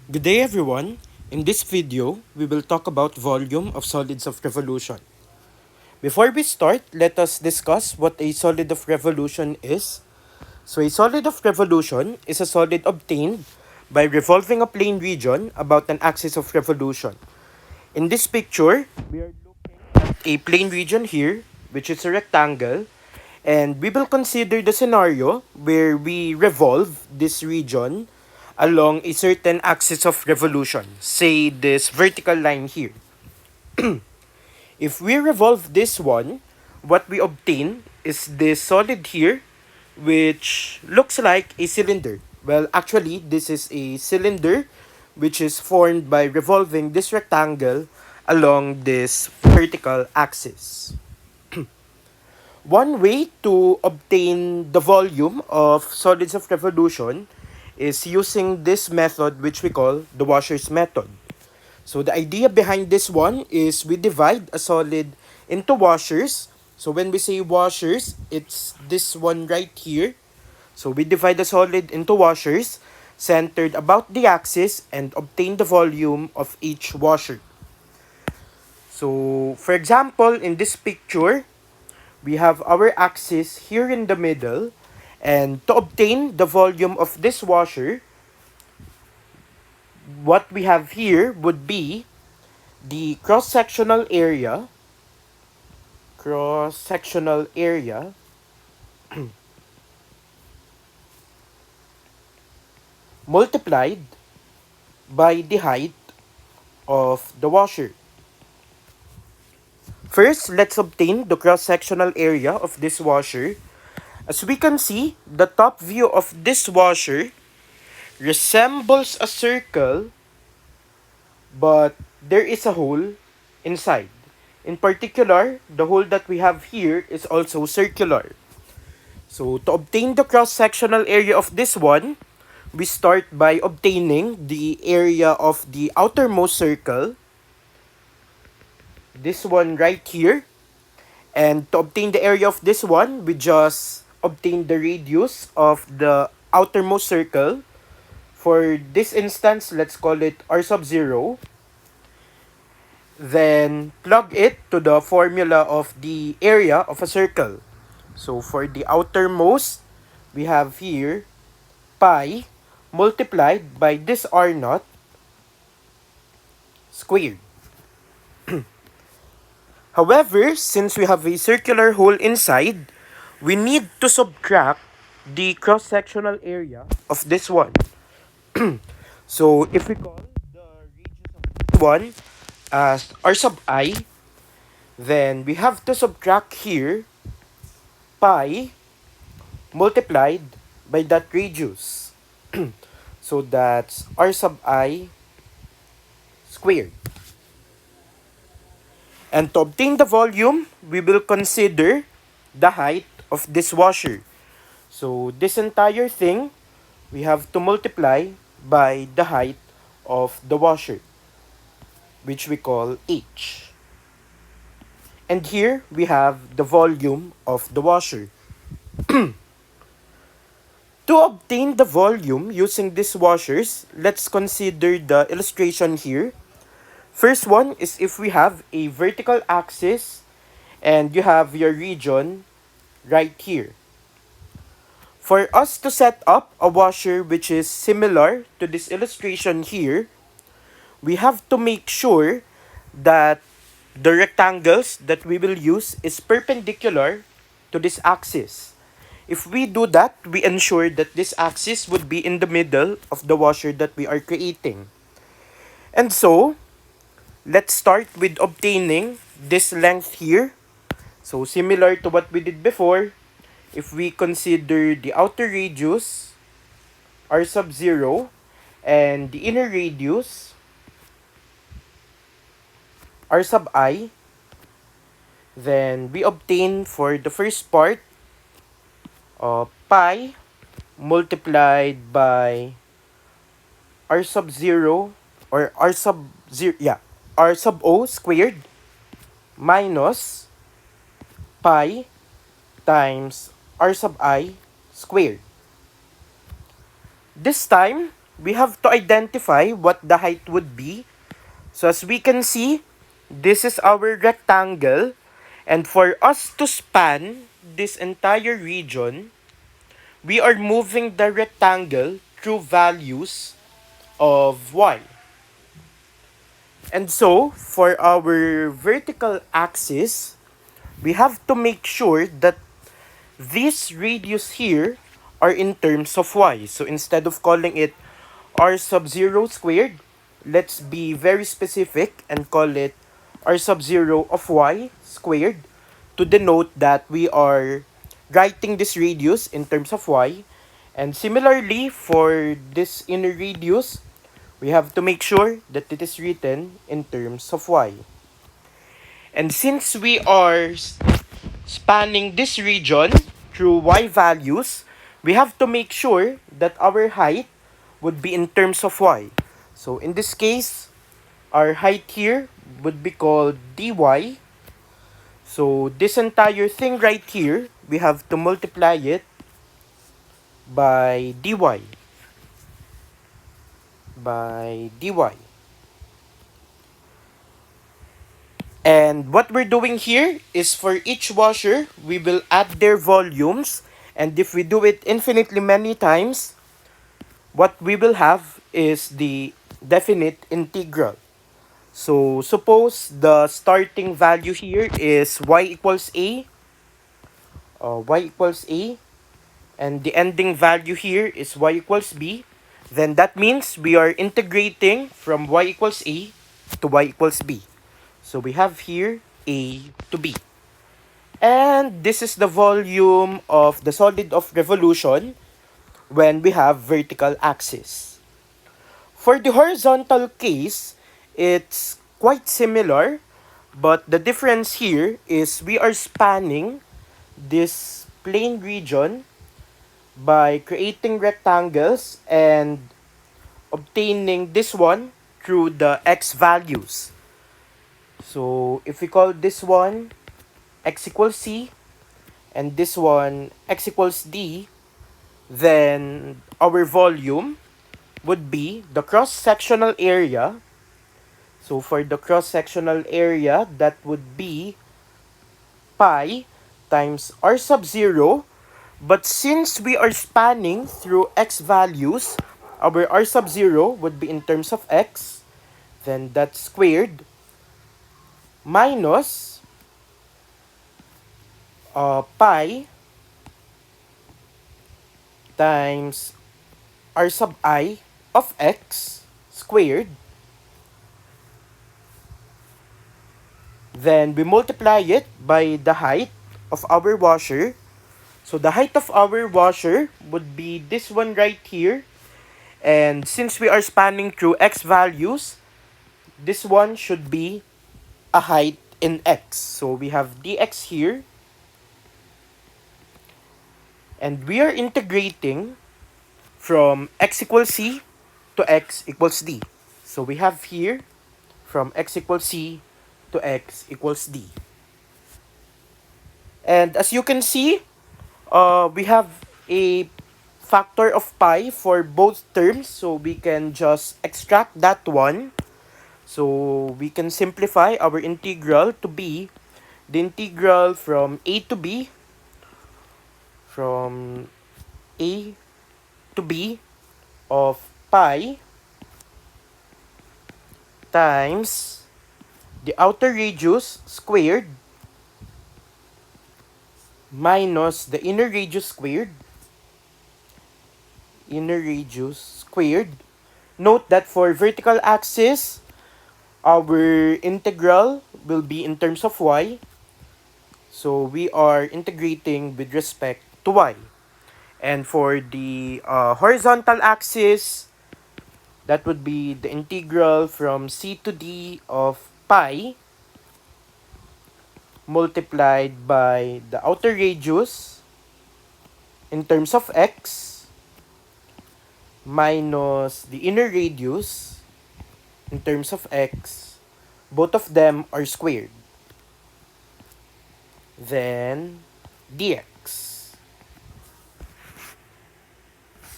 Good day everyone. In this video, we will talk about volume of solids of revolution. Before we start, let us discuss what a solid of revolution is. So a solid of revolution is a solid obtained by revolving a plane region about an axis of revolution. In this picture, we are looking at a plane region here, which is a rectangle, and we will consider the scenario where we revolve this region along a certain axis of revolution, say this vertical line here. If we revolve this one, what we obtain is this solid here, which looks like a cylinder. Well, actually, this is a cylinder which is formed by revolving this rectangle along this vertical axis. One way to obtain the volume of solids of revolution is using this method which we call the Washer's method. So the idea behind this one is we divide a solid into washers. So when we say washers, it's this one right here. So we divide the solid into washers centered about the axis and obtain the volume of each washer. So for example, in this picture, we have our axis here in the middle, and to obtain the volume of this washer, what we have here would be the cross sectional area multiplied by the height of the washer. First, let's obtain the cross-sectional area of this washer. As we can see, the top view of this washer resembles a circle, but there is a hole inside. In particular, the hole that we have here is also circular. So to obtain the cross-sectional area of this one, we start by obtaining the area of the outermost circle, this one right here. And to obtain the area of this one, we just obtain the radius of the outermost circle. For this instance, let's call it r sub 0. Then plug it to the formula of the area of a circle. So for the outermost, we have here pi multiplied by this r naught squared. However, since we have a circular hole inside, we need to subtract the cross-sectional area of this one. So if we call the radius of this one as r sub I, then we have to subtract here pi multiplied by that radius. So that's r sub I squared. And to obtain the volume, we will consider the height of this washer. So this entire thing, we have to multiply by the height of the washer, which we call h. And here we have the volume of the washer. To obtain the volume using these washers, let's consider the illustration here. First one is if we have a vertical axis and you have your region right here. For us to set up a washer which is similar to this illustration here, we have to make sure that the rectangles that we will use is perpendicular to this axis. If we do that, we ensure that this axis would be in the middle of the washer that we are creating. And so, let's start with obtaining this length here. So similar to what we did before, if we consider the outer radius, r sub 0, and the inner radius, r sub I, then we obtain for the first part, pi multiplied by r sub 0, or r sub 0, yeah, r sub o squared minus pi times r sub I squared. This time, we have to identify what the height would be. So as we can see, this is our rectangle. And for us to span this entire region, we are moving the rectangle through values of y. And so, for our vertical axis, we have to make sure that these radius here are in terms of y. So instead of calling it r sub 0 squared, let's be very specific and call it r sub 0 of y squared to denote that we are writing this radius in terms of y. And similarly, for this inner radius, we have to make sure that it is written in terms of y. And since we are spanning this region through y values, we have to make sure that our height would be in terms of y. So in this case, our height here would be called dy. So this entire thing right here, we have to multiply it by dy. By dy. And what we're doing here is for each washer, we will add their volumes. And if we do it infinitely many times, what we will have is the definite integral. So suppose the starting value here is y equals a, and the ending value here is y equals b. Then that means we are integrating from y equals a to y equals b. So we have here a to b. And this is the volume of the solid of revolution when we have vertical axis. For the horizontal case, it's quite similar, but the difference here is we are spanning this plane region by creating rectangles and obtaining this one through the x values. So if we call this one x equals c and this one x equals d, then our volume would be the cross-sectional area. So for the cross-sectional area, that would be pi times r sub 0. But since we are spanning through x values, our r sub 0 would be in terms of x. Then that's squared minus pi times r sub I of x squared. Then we multiply it by the height of our washer. So the height of our washer would be this one right here. And since we are spanning through x values, this one should be a height in x. So we have dx here. And we are integrating from x equals c to x equals d. So we have here from x equals c to x equals d. And as you can see, we have a factor of pi for both terms. So we can just extract that one. So we can simplify our integral to be the integral from a to b, from a to b of pi times the outer radius squared minus the inner radius squared. Inner radius squared. Note that for vertical axis, our integral will be in terms of y. So we are integrating with respect to y. And for the horizontal axis, that would be the integral from c to d of pi multiplied by the outer radius in terms of x minus the inner radius in terms of x. Both of them are squared. Then dx.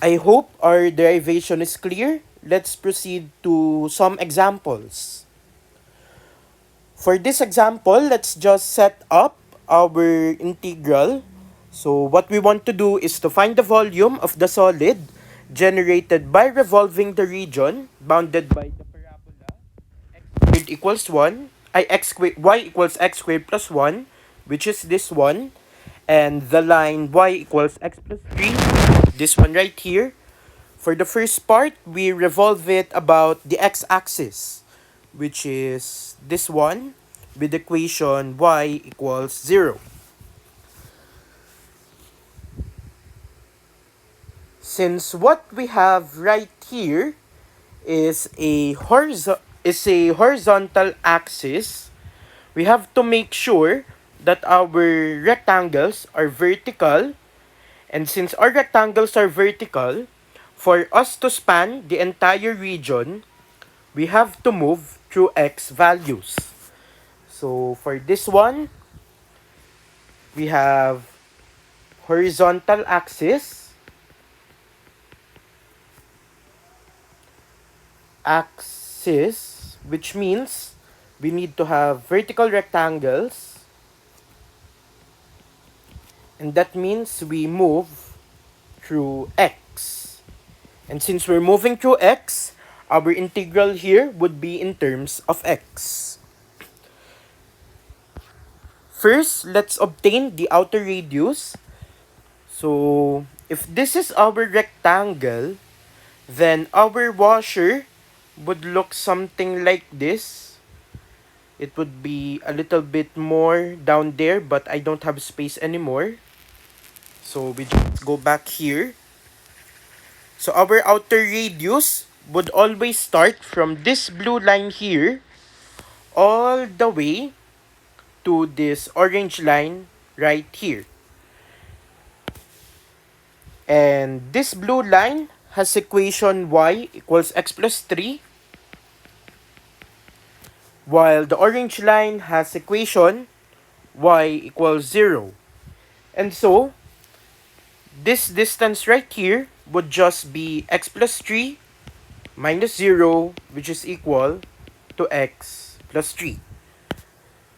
I hope our derivation is clear. Let's proceed to some examples. For this example, let's just set up our integral. So what we want to do is to find the volume of the solid generated by revolving the region bounded by the parabola x squared equals 1, x squared, y equals x squared plus 1, which is this one, and the line y equals x plus 3, this one right here. For the first part, we revolve it about the x-axis, which is this one, with equation y equals 0. Since what we have right here is a horizontal axis, we have to make sure that our rectangles are vertical. And since our rectangles are vertical, for us to span the entire region, we have to move through x values. So for this one, we have horizontal axis, which means we need to have vertical rectangles, and that means we move through x. And since we're moving through x, our integral here would be in terms of x. First, let's obtain the outer radius. So, if this is our rectangle, then our washer would look something like this. It would be a little bit more down there, but I don't have space anymore. So we just go back here. So our outer radius would always start from this blue line here all the way to this orange line right here. And this blue line has equation y equals x plus 3, while the orange line has equation y equals 0. And so, this distance right here would just be x plus 3 minus 0, which is equal to x plus 3.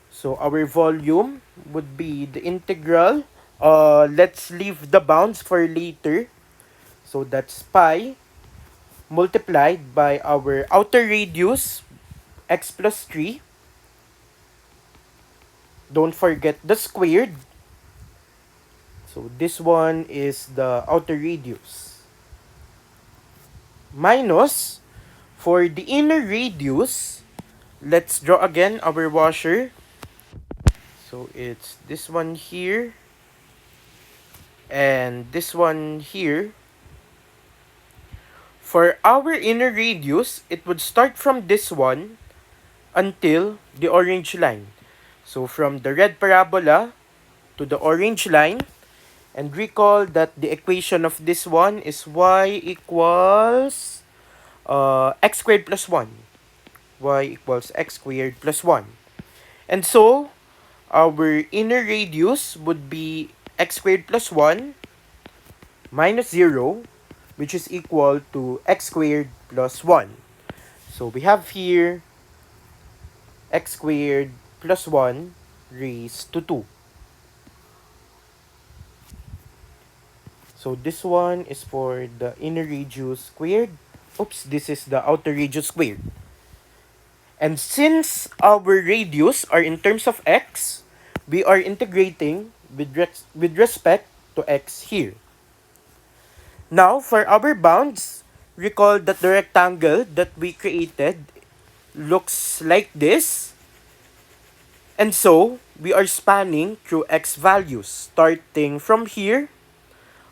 So our volume would be the integral. Let's leave the bounds for later. So that's pi multiplied by our outer radius, x plus 3. Don't forget the squared. So this one is the outer radius. Minus, for the inner radius, let's draw again our washer. So it's this one here and this one here. For our inner radius, it would start from this one until the orange line. So from the red parabola to the orange line. And recall that the equation of this one is y equals x squared plus 1. Y equals x squared plus 1. And so, our inner radius would be x squared plus 1 minus 0, which is equal to x squared plus 1. So we have here x squared plus 1 raised to 2. So this one is for the inner radius squared. Oops, this is the outer radius squared. And since our radius are in terms of x, we are integrating with respect to x here. Now, for our bounds, recall that the rectangle that we created looks like this. And so, we are spanning through x values, starting from here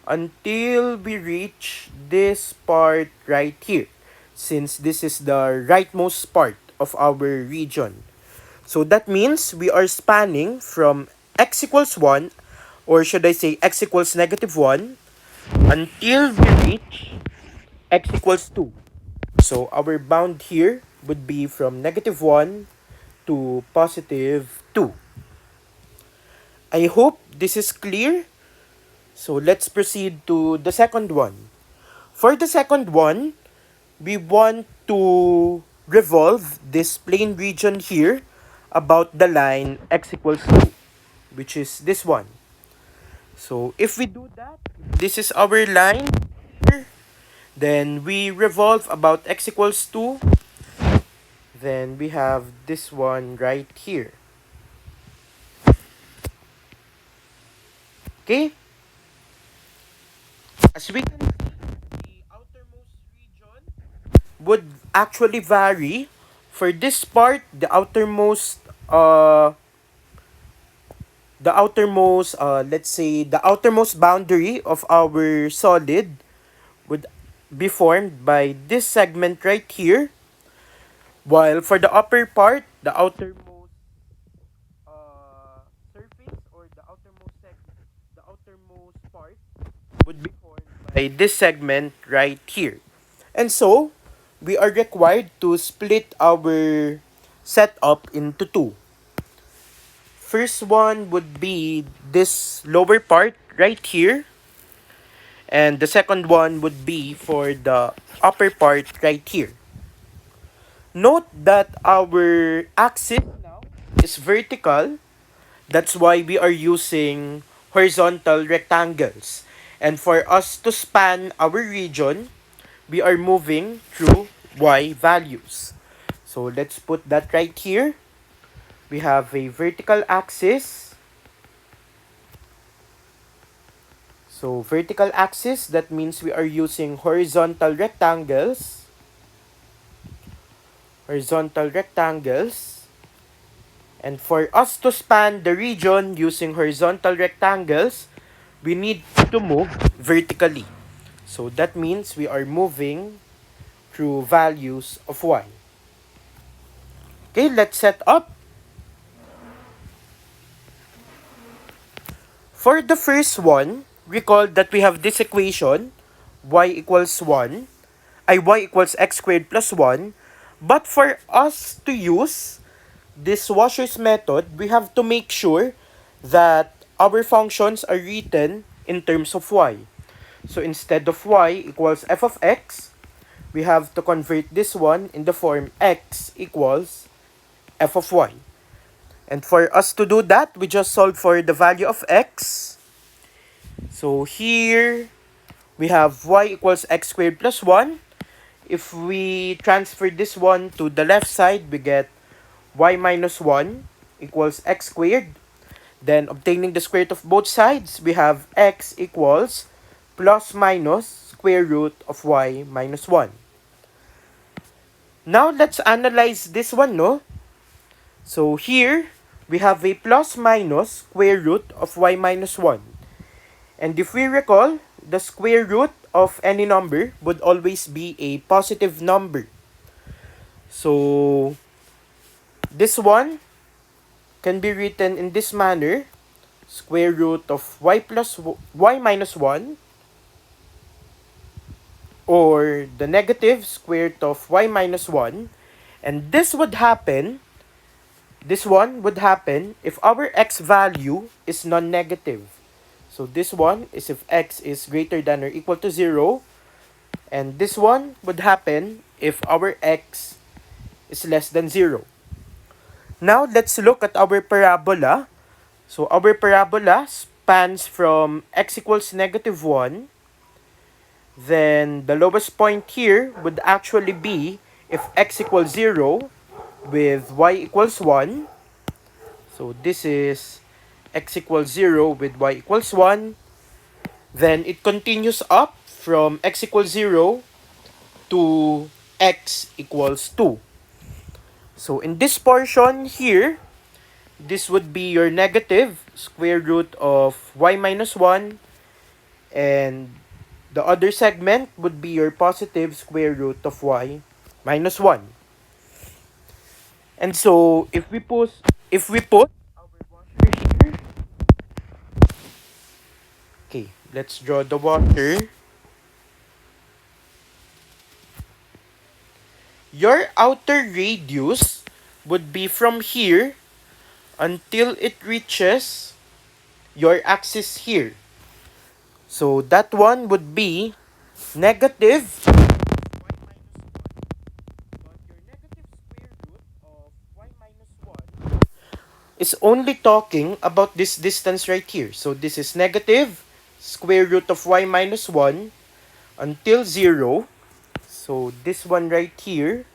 until we reach this part right here, since this is the rightmost part of our region. So that means we are spanning from x equals 1, or should I say x equals negative 1, until we reach x equals 2. So our bound here would be from negative 1 to positive 2. I hope this is clear. So let's proceed to the second one. For the second one, we want to revolve this plane region here about the line x equals 2, which is this one. So if we do that, this is our line here. Then we revolve about x equals 2. Then we have this one right here. Okay? As we can see, the outermost region would actually vary. For this part, let's say the outermost boundary of our solid would be formed by this segment right here, while for the upper part, the outermost surface or the outermost part would be formed by this segment right here. And so, we are required to split our setup into two. First one would be this lower part right here. And the second one would be for the upper part right here. Note that our axis now is vertical. That's why we are using horizontal rectangles. And for us to span our region, we are moving through y values. So let's put that right here. We have a vertical axis. So vertical axis, that means we are using horizontal rectangles. Horizontal rectangles. And for us to span the region using horizontal rectangles, we need to move vertically. So that means we are moving through values of y. Okay, let's set up. For the first one, recall that we have this equation, y equals 1, y equals x squared plus 1. But for us to use this Washer's method, we have to make sure that our functions are written in terms of y. So instead of y equals f of x, we have to convert this one in the form x equals f of y. And for us to do that, we just solve for the value of x. So here, we have y equals x squared plus 1. If we transfer this one to the left side, we get y minus 1 equals x squared. Then, obtaining the square root of both sides, we have x equals plus minus square root of y minus 1. Now, let's analyze this one, no? So, here, we have a plus minus square root of y minus 1. And if we recall, the square root of any number would always be a positive number. So, this one can be written in this manner. Square root of y minus 1, or the negative square root of y minus 1. And this one would happen if our x value is non-negative. So this one is if x is greater than or equal to 0. And this one would happen if our x is less than 0. Now, let's look at our parabola. So our parabola spans from x equals negative 1. Then the lowest point here would actually be if x equals 0 with y equals 1. So this is x equals 0 with y equals 1. Then it continues up from x equals 0 to x equals 2. So in this portion here, this would be your negative square root of y minus 1. And the other segment would be your positive square root of y minus 1. And so if we put our washer here, okay, let's draw the washer. Your outer radius would be from here until it reaches your axis here. So that one would be negative y minus 1, but your negative square root of y minus 1 is only talking about this distance right here. So this is negative square root of y minus 1 until 0. So this one right here,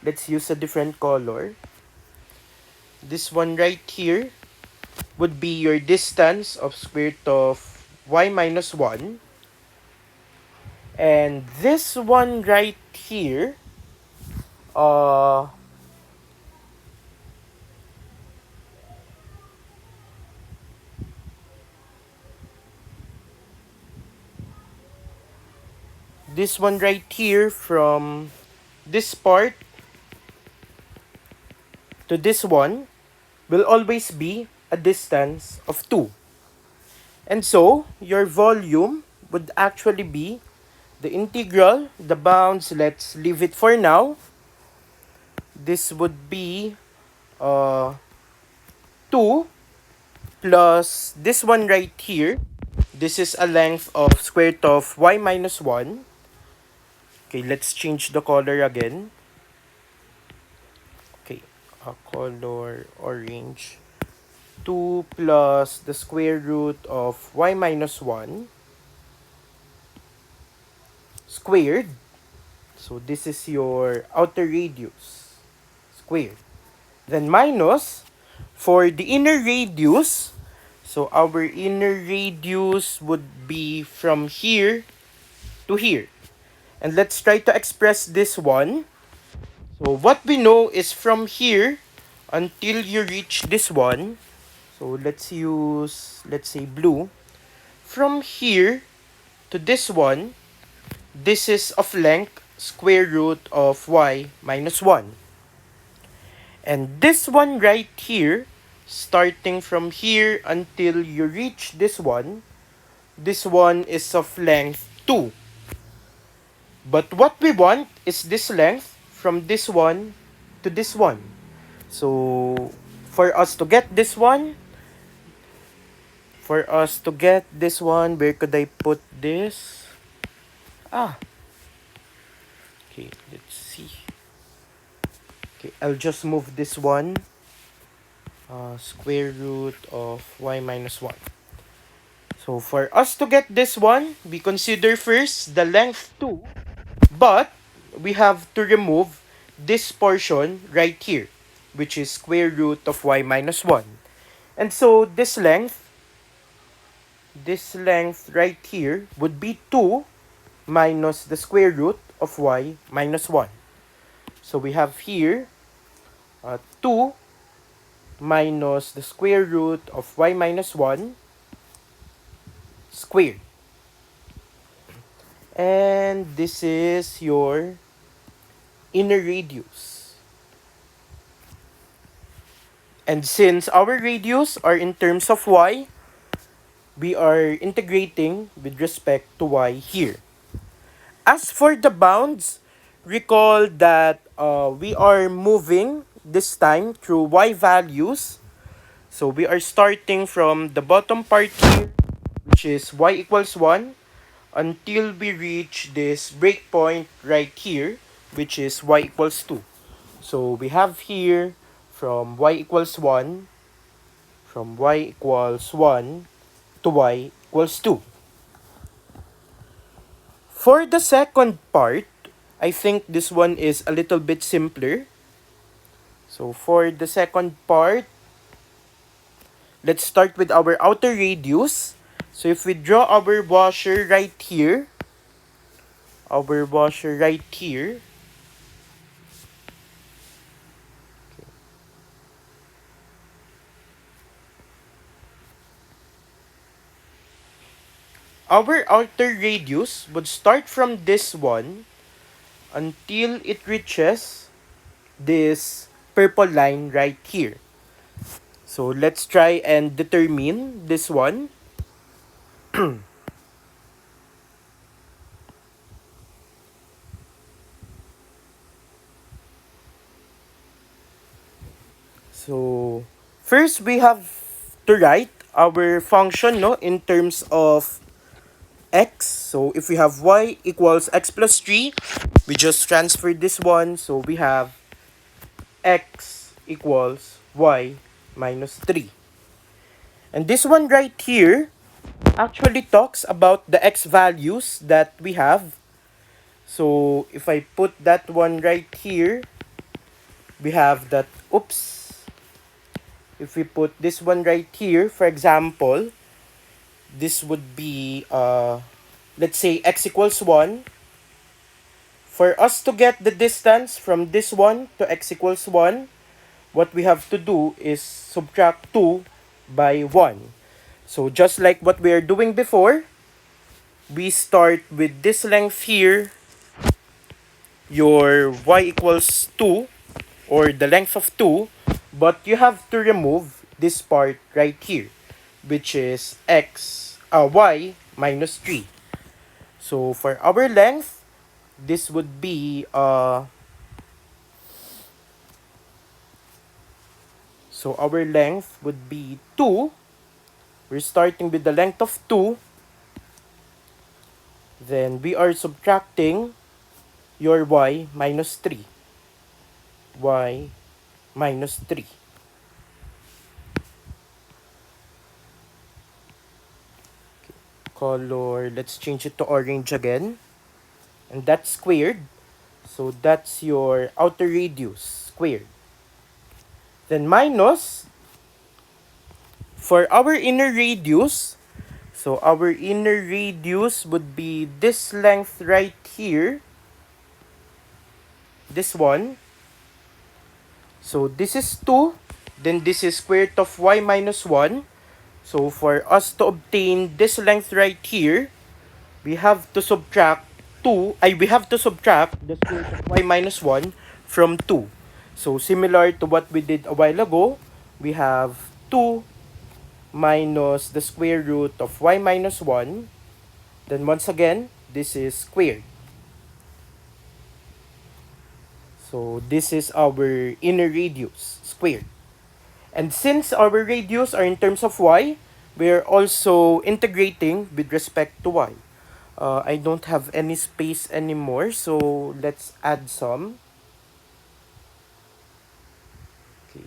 let's use a different color. This one right here would be your distance of square root of y minus 1. And this one right here, uh, this one right here from this part to this one will always be a distance of 2. And so, your volume would actually be the integral, the bounds, let's leave it for now. This would be 2 plus this one right here. This is a length of square root of y minus 1. Okay, let's change the color again. Okay, color orange. 2 plus the square root of y minus 1 squared. So this is your outer radius squared. Then minus for the inner radius. So our inner radius would be from here to here. And let's try to express this one. So what we know is from here until you reach this one. So let's use, let's say blue. From here to this one, this is of length square root of y minus 1. And this one right here, starting from here until you reach this one is of length 2. But what we want is this length from this one to this one. So for us to get this one, where could I put this? Okay, let's see. Okay, I'll just move this one. Square root of y minus 1. So for us to get this one, we consider first the length 2. But we have to remove this portion right here, which is square root of y minus 1. And so this length right here would be 2 minus the square root of y minus 1. So we have here 2 minus the square root of y minus 1 squared. And this is your inner radius. And since our radius are in terms of y, we are integrating with respect to y here. As for the bounds, recall that we are moving this time through y values. So we are starting from the bottom part here, which is y equals 1, until we reach this breakpoint right here, which is y equals 2. So we have here from y equals 1 to y equals 2. For the second part, I think this one is a little bit simpler. So for the second part, let's start with our outer radius. So if we draw our washer right here, our outer radius would start from this one until it reaches this purple line right here. So let's try and determine this one. So first we have to write our function, no, in terms of x. So if we have y equals x plus 3, we just transfer this one. So we have x equals y minus 3. And this one right here actually talks about the x values that we have. So if I put that one right here, we have that, oops. If we put this one right here, for example, this would be, let's say x equals 1. For us to get the distance from this one to x equals 1, what we have to do is subtract 2 by 1. So just like what we are doing before, we start with this length here, your y equals 2, or the length of 2, but you have to remove this part right here, which is y minus 3. So for our length, this would be so our length would be 2. We're starting with the length of 2. Then we are subtracting your y minus 3. Y minus 3. Color, let's change it to orange again. And that's squared. So that's your outer radius squared. Then minus, for our inner radius, so our inner radius would be this length right here. This one. So this is 2. Then this is square root of y minus 1. So for us to obtain this length right here, we have to subtract we have to subtract the square root of y minus 1 from 2. So similar to what we did a while ago, we have 2 minus the square root of y minus 1. Then once again, this is squared. So this is our inner radius squared. And since our radius are in terms of y, we're also integrating with respect to y. I don't have any space anymore, so let's add some. Okay.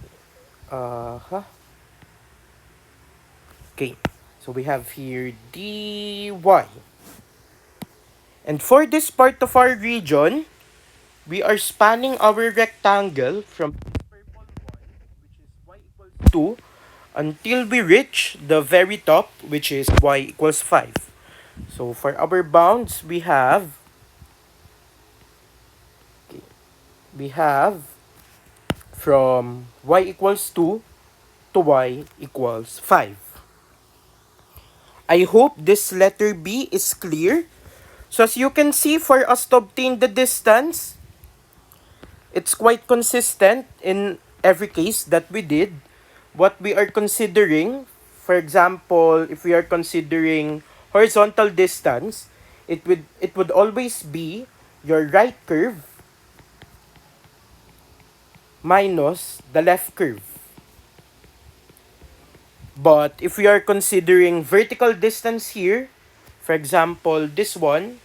Okay. So we have here dy. And for this part of our region, we are spanning our rectangle from purple one, which is y equals 2, until we reach the very top, which is y equals 5. So for our bounds, we have from y equals 2 to y equals 5. I hope this letter B is clear. So as you can see, for us to obtain the distance, it's quite consistent in every case that we did. What we are considering, for example, if we are considering horizontal distance, it would always be your right curve minus the left curve. But if we are considering vertical distance here, for example, this one,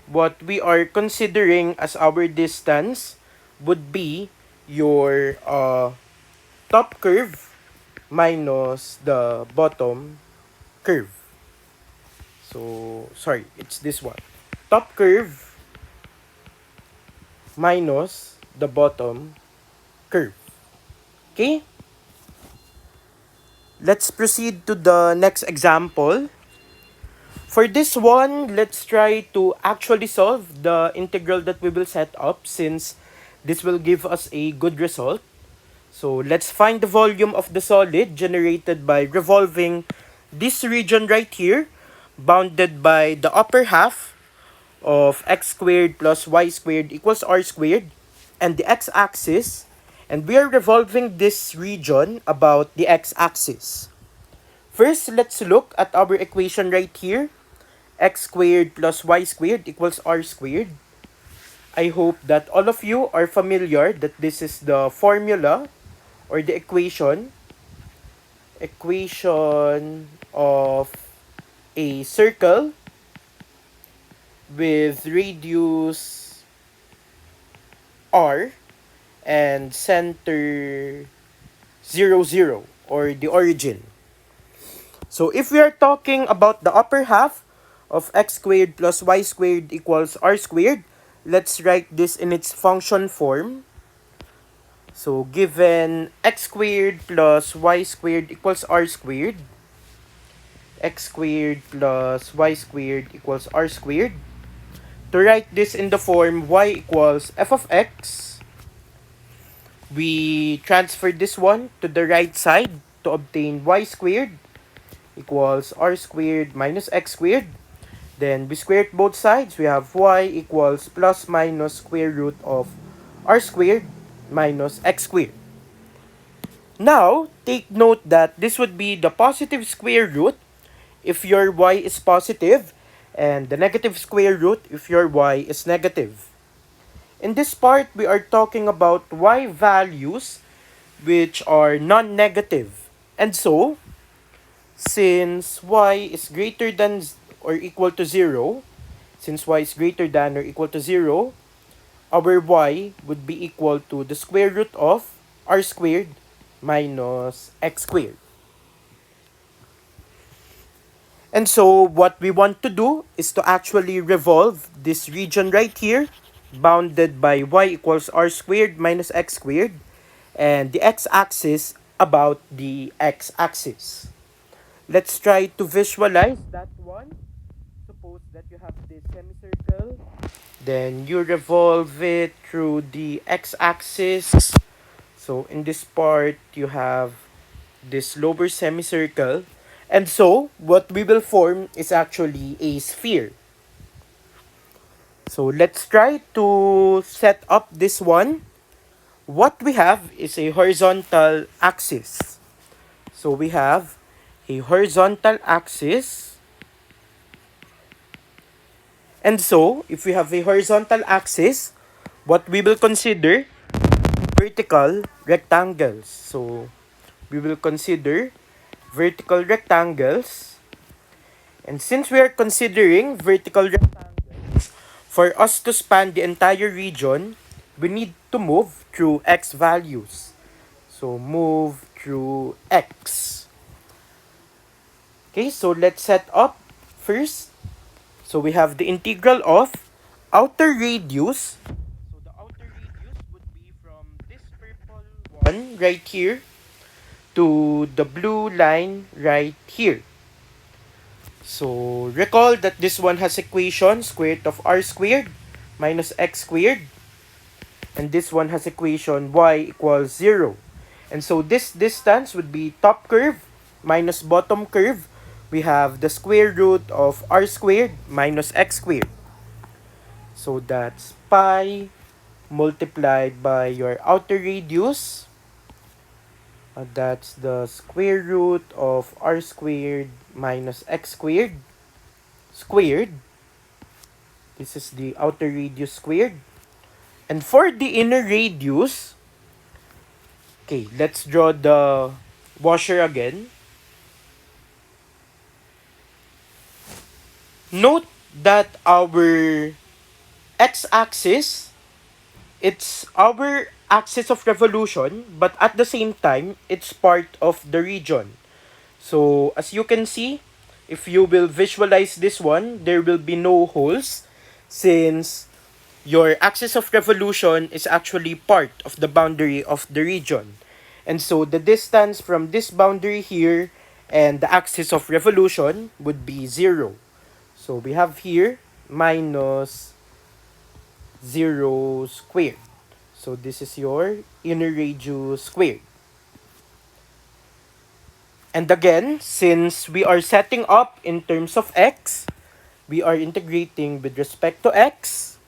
what we are considering as our distance would be your top curve minus the bottom curve. So, sorry, it's this one. Top curve minus the bottom curve. Okay? Let's proceed to the next example. For this one, let's try to actually solve the integral that we will set up, since this will give us a good result. So let's find the volume of the solid generated by revolving this region right here, bounded by the upper half of x squared plus y squared equals r squared, and the x-axis, and we are revolving this region about the x-axis. First, let's look at our equation right here. X squared plus y squared equals r squared. I hope that all of you are familiar that this is the formula or the equation of a circle with radius r and center 0, 0, or the origin. So if we are talking about the upper half of x squared plus y squared equals r squared, let's write this in its function form. So given x squared plus y squared equals r squared, x squared plus y squared equals r squared. To write this in the form y equals f of x, we transfer this one to the right side to obtain y squared equals r squared minus x squared. Then we square both sides. We have y equals plus minus square root of r squared minus x squared. Now, take note that this would be the positive square root if your y is positive and the negative square root if your y is negative. In this part, we are talking about y values which are non-negative. And so, since y is greater than or equal to 0, since y is greater than or equal to 0, our y would be equal to the square root of r squared minus x squared. And so what we want to do is to actually revolve this region right here, bounded by y equals r squared minus x squared, and the x-axis about the x-axis. Let's try to visualize that one. Suppose that you have this semicircle, then you revolve it through the x-axis. So in this part, you have this lower semicircle. And so, what we will form is actually a sphere. So let's try to set up this one. What we have is a horizontal axis. So we have a horizontal axis. And so, if we have a horizontal axis, what we will consider vertical rectangles. So we will consider vertical rectangles. And since we are considering vertical rectangles, for us to span the entire region, we need to move through x values. So move through x. Okay, so let's set up first. So we have the integral of outer radius. So the outer radius would be from this purple one right here to the blue line right here. So recall that this one has equation square root of r squared minus x squared. And this one has equation y equals 0. And so this distance would be top curve minus bottom curve. We have the square root of r squared minus x squared. So that's pi multiplied by your outer radius. That's the square root of r squared minus x squared squared. This is the outer radius squared. And for the inner radius, okay, let's draw the washer again. Note that our x-axis, it's our axis of revolution, but at the same time, it's part of the region. So, as you can see, if you will visualize this one, there will be no holes since your axis of revolution is actually part of the boundary of the region. And so, the distance from this boundary here and the axis of revolution would be 0. So, we have here minus 0 squared. So, this is your inner radius squared. And again, since we are setting up in terms of x, we are integrating with respect to x.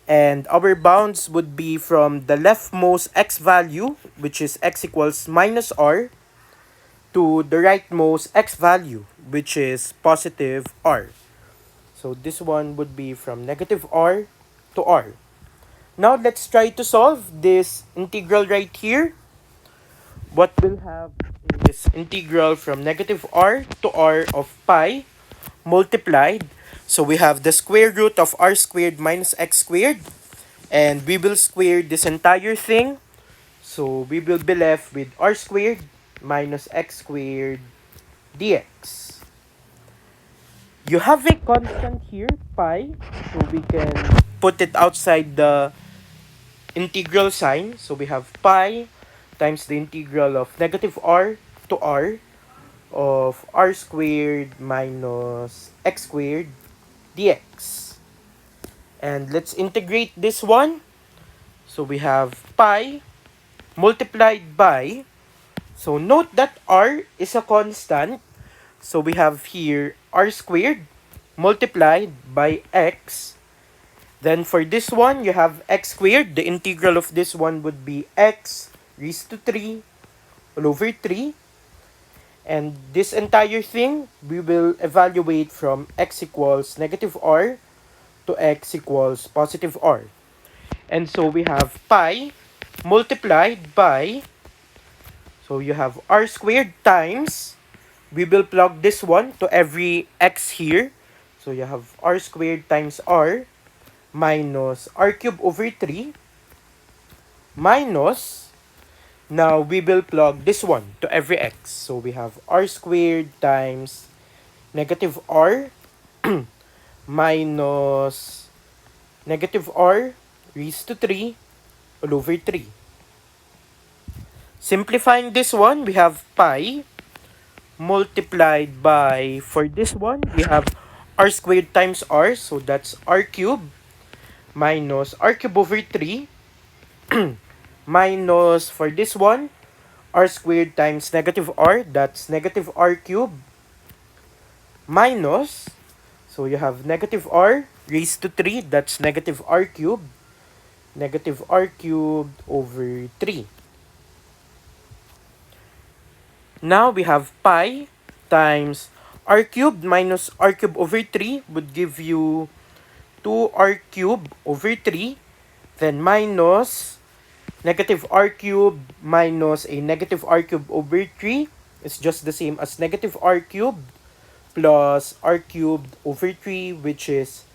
And our bounds would be from the leftmost x value, which is x equals minus r, to the rightmost x value, which is positive r. So this one would be from negative r to r. Now let's try to solve this integral right here. What we'll have is integral from negative r to r of pi multiplied. So we have the square root of r squared minus x squared. And we will square this entire thing. So we will be left with r squared minus x squared dx. You have a constant here, pi. So we can put it outside the integral sign. So we have pi times the integral of negative r to r of r squared minus x squared dx. And let's integrate this one. So we have pi multiplied by, so note that r is a constant. So we have here r squared multiplied by x. Then for this one, you have x squared. The integral of this one would be x raised to 3 all over 3. And this entire thing, we will evaluate from x equals negative r to x equals positive r. And so we have pi multiplied by, so you have r squared times, we will plug this one to every x here. So you have r squared times r minus r cubed over 3 minus, now we will plug this one to every x. So we have r squared times negative r minus negative r raised to 3 all over 3. Simplifying this one, we have pi multiplied by, for this one, we have r squared times r, so that's r cubed minus r cubed over 3 minus, for this one, r squared times negative r, that's negative r cubed minus, so you have negative r raised to 3, that's negative r cubed over 3. Now we have pi times r cubed minus r cubed over 3 would give you 2r cubed over 3, then minus negative r cubed minus a negative r cubed over 3 is just the same as negative r cubed plus r cubed over 3, which is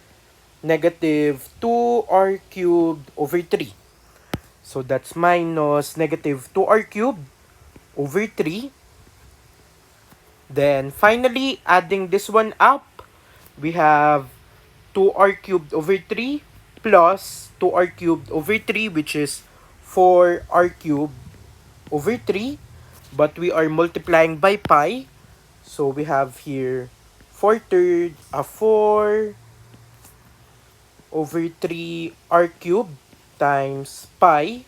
negative 2r cubed over 3. So that's minus negative 2r cubed over 3. Then finally, adding this one up, we have 2r cubed over 3 plus 2r cubed over 3, which is 4r cubed over 3. But we are multiplying by pi. So we have here 4 over 3 r cubed times pi.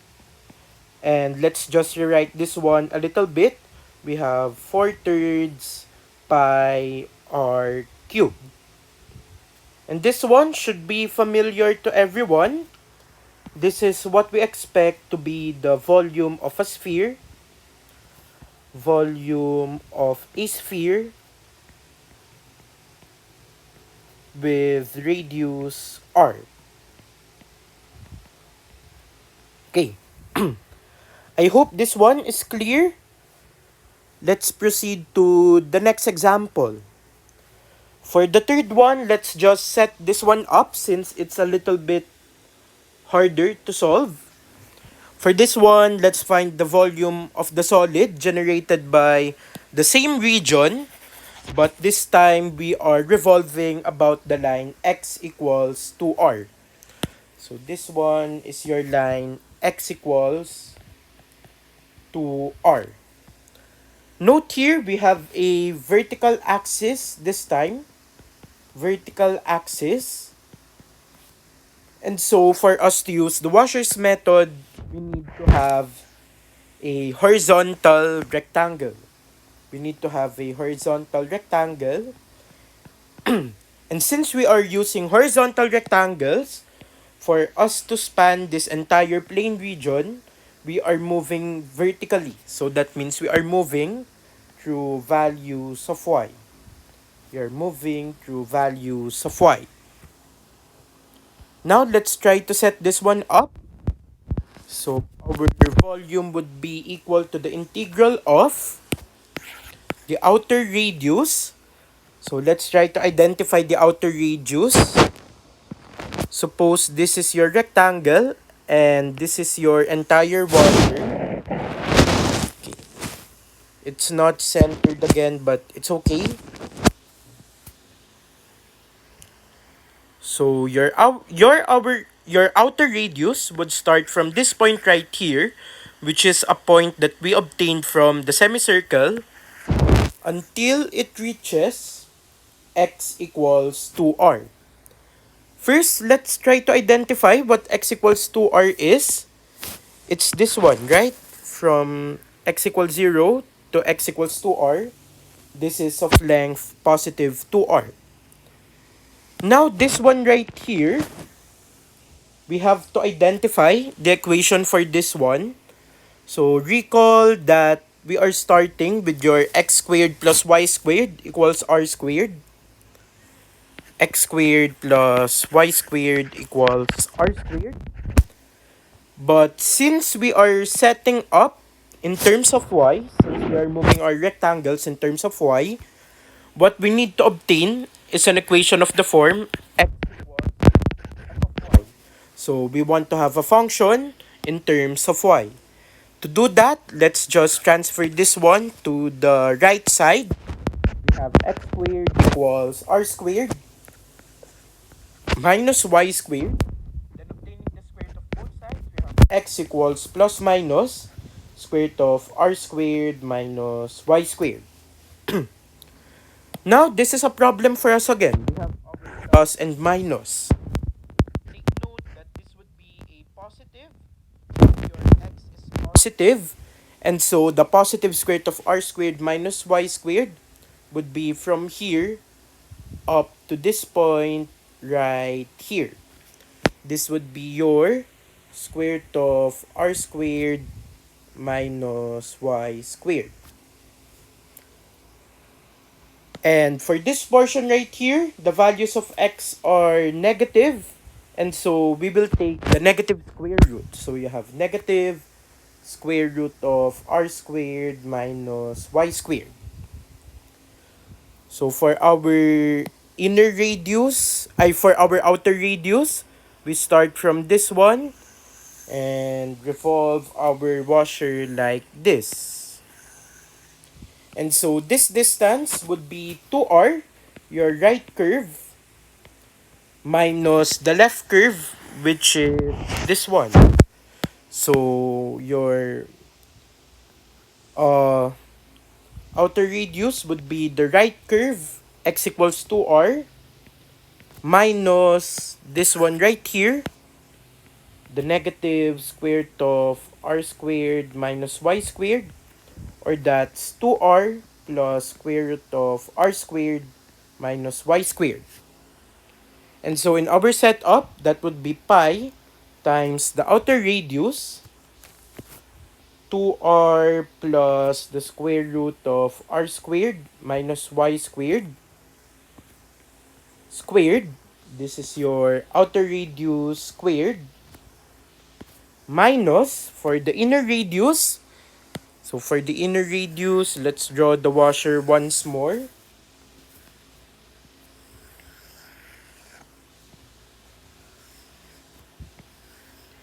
And let's just rewrite this one a little bit. We have 4/3 pi r cubed. And this one should be familiar to everyone. This is what we expect to be the volume of a sphere. Volume of a sphere with radius r. Okay. I hope this one is clear. Let's proceed to the next example. For the third one, let's just set this one up since it's a little bit harder to solve. For this one, let's find the volume of the solid generated by the same region, but this time we are revolving about the line x equals 2r. So this one is your line x equals 2r. Note here, we have a vertical axis this time. Vertical axis. And so, for us to use the Washer's method, we need to have a horizontal rectangle. We need to have a horizontal rectangle. And since we are using horizontal rectangles, for us to span this entire plane region, we are moving vertically. So that means we are moving through values of y. We are moving through values of y. Now let's try to set this one up. So our volume would be equal to the integral of the outer radius So let's try to identify the outer radius. Suppose this is your rectangle and this is your entire washer. Okay. It's not centered again, but it's okay. So your outer radius would start from this point right here, which is a point that we obtained from the semicircle, until it reaches x equals 2r. First, let's try to identify what x equals 2r is. It's this one, right? From x equals 0 to x equals 2r. This is of length positive 2r. Now, this one right here, we have to identify the equation for this one. So, recall that we are starting with your x squared plus y squared equals r squared. X squared plus y squared equals r squared. But since we are setting up in terms of y, since we are moving our rectangles in terms of y, what we need to obtain is an equation of the form x equals f of y. So we want to have a function in terms of y. To do that, let's just transfer this one to the right side. We have x squared equals r squared minus y squared. Then obtaining the square root of both sides, we have x equals plus minus square root of r squared minus y squared. Now, this is a problem for us again. We have our plus and minus. Take note that this would be a positive. Your x is positive. And so, the positive square root of r squared minus y squared would be from here up to this point right here. This would be your square root of r squared minus y squared. And for this portion right here, the values of x are negative. And so we will take the negative square root. So you have negative square root of r squared minus y squared. So for our inner radius, for our outer radius, we start from this one and revolve our washer like this. And so this distance would be 2r, your right curve, minus the left curve, which is this one. So your uh, outer radius would be the right curve, x equals 2r, minus this one right here, the negative square root of r squared minus y squared, or that's 2r plus square root of r squared minus y squared. And so in our setup, that would be pi times the outer radius, 2r plus the square root of r squared minus y squared, squared. This is your outer radius squared, minus for the inner radius. So for the inner radius, let's draw the washer once more.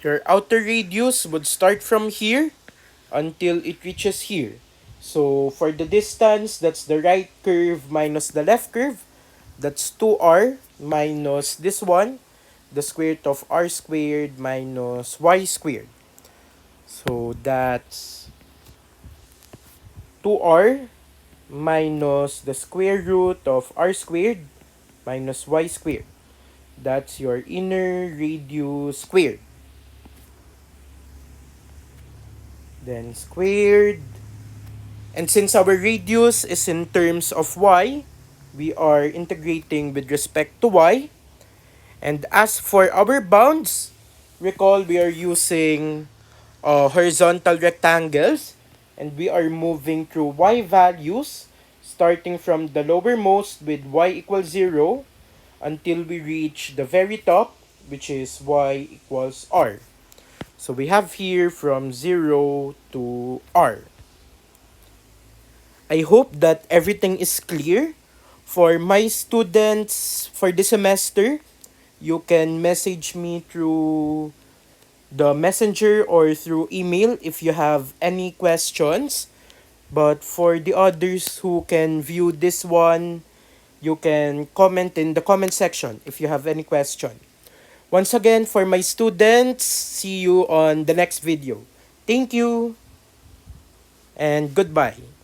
Your outer radius would start from here until it reaches here. So for the distance, that's the right curve minus the left curve. That's 2r minus this one, the square root of r squared minus y squared. So that's 2r minus the square root of r squared minus y squared. That's your inner radius squared. Then squared. And since our radius is in terms of y, we are integrating with respect to y. And as for our bounds, recall we are using horizontal rectangles and we are moving through y values starting from the lowermost with y equals 0 until we reach the very top, which is y equals r. So we have here from 0 to r. I hope that everything is clear. For my students for this semester, you can message me through the messenger or through email if you have any questions. But for the others who can view this one, you can comment in the comment section if you have any question. Once again, for my students, see you on the next video. Thank you and goodbye.